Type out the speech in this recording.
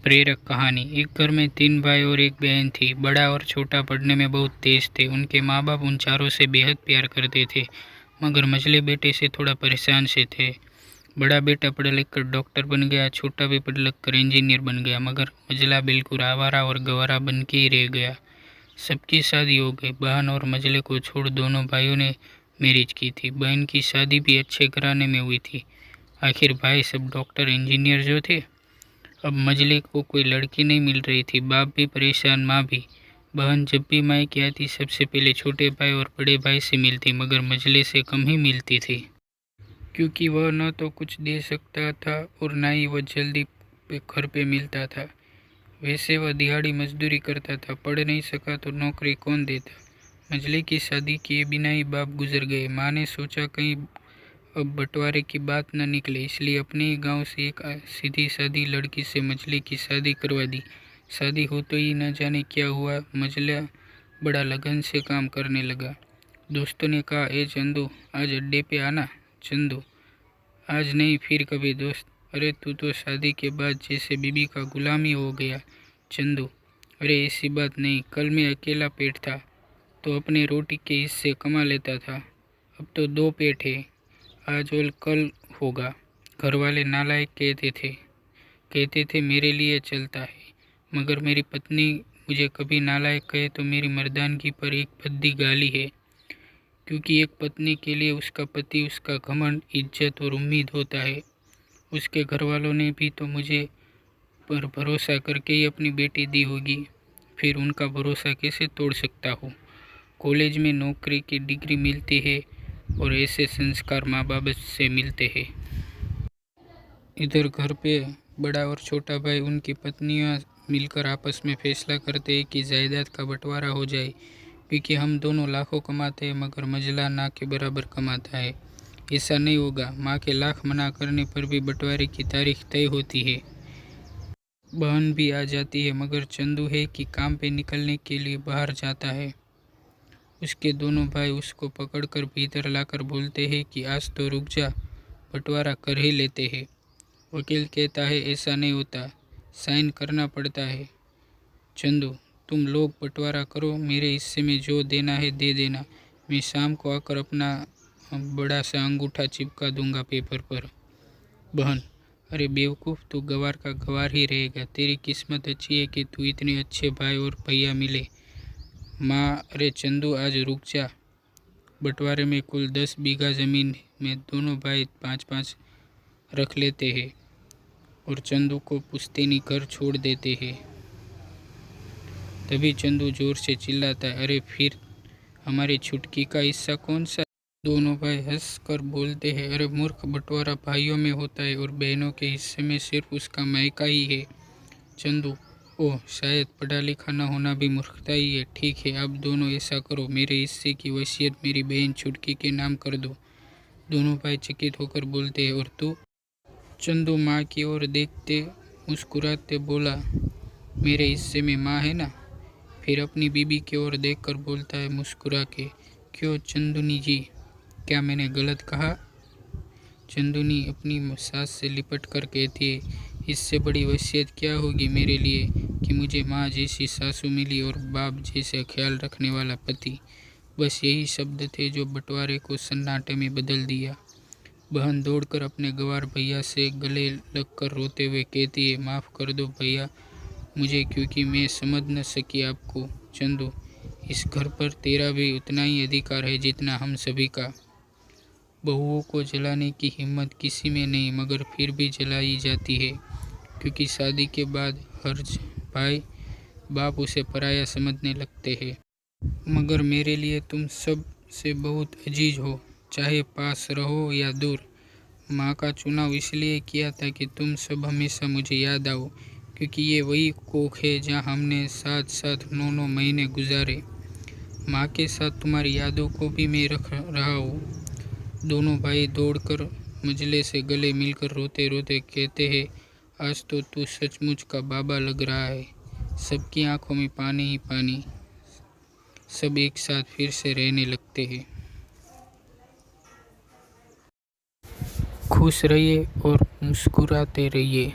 प्रेरक कहानी। एक घर में 3 भाई और एक बहन थी। बड़ा और छोटा पढ़ने में बहुत तेज थे। उनके माँ बाप उन चारों से बेहद प्यार करते थे, मगर मझले बेटे से थोड़ा परेशान से थे। बड़ा बेटा पढ़ लिख कर डॉक्टर बन गया, छोटा भी पढ़ लिख कर इंजीनियर बन गया, मगर मझला बिल्कुल आवारा और गवारा बन के ही रह गया। सबकी शादी हो गई। बहन और मझले को छोड़ दोनों भाइयों ने मैरिज की थी। बहन की शादी भी अच्छे घराने में हुई थी। आखिर भाई सब डॉक्टर इंजीनियर जो थे। अब मझले को कोई लड़की नहीं मिल रही थी। बाप भी परेशान, माँ भी। बहन जब भी मायके आती सबसे पहले छोटे भाई और बड़े भाई से मिलती, मगर मझले से कम ही मिलती थी, क्योंकि वह न तो कुछ दे सकता था और न ही वह जल्दी घर पे मिलता था। वैसे वह दिहाड़ी मजदूरी करता था, पढ़ नहीं सका तो नौकरी कौन देता। मझले की शादी किए बिना ही बाप गुजर गए। माँ ने सोचा कहीं अब बंटवारे की बात न निकले, इसलिए अपने ही गांव से एक सीधी सादी लड़की से मझले की शादी करवा दी। शादी हो तो ही न जाने क्या हुआ। मझला बड़ा लगन से काम करने लगा। दोस्तों ने कहा, ए चंदू, आज अड्डे पे आना। चंदू, आज नहीं फिर कभी दोस्त। अरे तू तो शादी के बाद जैसे बीबी का गुलाम ही हो गया। चंदू, अरे ऐसी बात नहीं, कल मैं अकेला पेट था तो अपने रोटी के हिस्से कमा लेता था, अब तो 2 पेट है, आज और कल होगा। घर वाले नालायक कहते थे मेरे लिए चलता है, मगर मेरी पत्नी मुझे कभी नालायक कहे तो मेरी मर्दानगी पर एक भद्दी गाली है, क्योंकि एक पत्नी के लिए उसका पति उसका घमंड, इज्जत और उम्मीद होता है। उसके घर वालों ने भी तो मुझे पर भरोसा करके ही अपनी बेटी दी होगी, फिर उनका भरोसा कैसे तोड़ सकता हूँ। कॉलेज में नौकरी की डिग्री मिलती है और ऐसे संस्कार माँ बाप से मिलते हैं। इधर घर पे बड़ा और छोटा भाई उनकी पत्नियां मिलकर आपस में फैसला करते हैं कि जायदाद का बंटवारा हो जाए, क्योंकि हम दोनों लाखों कमाते हैं मगर मझला ना के बराबर कमाता है। ऐसा नहीं होगा। माँ के लाख मना करने पर भी बंटवारे की तारीख तय होती है। बहन भी आ जाती है, मगर चंदू है कि काम पे निकलने के लिए बाहर जाता है। उसके दोनों भाई उसको पकड़कर भीतर लाकर बोलते हैं कि आज तो रुक जा, बंटवारा कर ही लेते हैं। वकील कहता है ऐसा नहीं होता, साइन करना पड़ता है। चंदू, तुम लोग बंटवारा करो, मेरे हिस्से में जो देना है दे देना, मैं शाम को आकर अपना बड़ा सा अंगूठा चिपका दूंगा पेपर पर। बहन, अरे बेवकूफ़, तू गवार का गवार ही रहेगा। तेरी किस्मत अच्छी है कि तू इतने अच्छे भाई और भैया मिले। माँ, अरे चंदू, आज रुक जा। बंटवारे में कुल 10 बीघा ज़मीन में दोनों भाई 5-5 रख लेते हैं और चंदू को पुश्तैनी घर छोड़ देते हैं। तभी चंदू जोर से चिल्लाता है, अरे फिर हमारी छुटकी का हिस्सा कौन सा। दोनों भाई हंस कर बोलते हैं, अरे मूर्ख, बंटवारा भाइयों में होता है और बहनों के हिस्से में सिर्फ उसका मायका ही है। चंदू, ओह, शायद पढ़ा लिखा न होना भी मूर्खता ही है। ठीक है, अब दोनों ऐसा करो, मेरे हिस्से की वसीयत मेरी बहन छुटकी के नाम कर दो। दोनों भाई चकित होकर बोलते हैं, और तू। चंदू माँ की ओर देखते मुस्कुराते बोला, मेरे हिस्से में माँ है ना। फिर अपनी बीबी की ओर देखकर बोलता है मुस्कुरा के, क्यों चंदुनी जी, क्या मैंने गलत कहा। चंदुनी अपनी सास से लिपट कर कहती है, इससे बड़ी वसीयत क्या होगी मेरे लिए कि मुझे माँ जैसी सासू मिली और बाप जैसे ख्याल रखने वाला पति। बस यही शब्द थे जो बंटवारे को सन्नाटे में बदल दिया। बहन दौड़कर अपने गवार भैया से गले लगकर रोते हुए कहती है, माफ़ कर दो भैया मुझे, क्योंकि मैं समझ न सकी आपको। चंदू, इस घर पर तेरा भी उतना ही अधिकार है जितना हम सभी का। बहुओं को जलाने की हिम्मत किसी में नहीं, मगर फिर भी जलाई जाती है, क्योंकि शादी के बाद हर भाई बाप उसे पराया समझने लगते हैं। मगर मेरे लिए तुम सब से बहुत अजीज हो, चाहे पास रहो या दूर। माँ का चुनाव इसलिए किया था कि तुम सब हमेशा मुझे याद आओ, क्योंकि ये वही कोख है जहाँ हमने साथ साथ 9-9 महीने गुजारे। माँ के साथ तुम्हारी यादों को भी मैं रख रहा हूँ। दोनों भाई दौड़कर मझले से गले मिलकर रोते रोते कहते हैं, आज तो तू सचमुच का बाबा लग रहा है। सबकी आंखों में पानी ही पानी। सब एक साथ फिर से रहने लगते हैं। खुश रहिए और मुस्कुराते रहिए।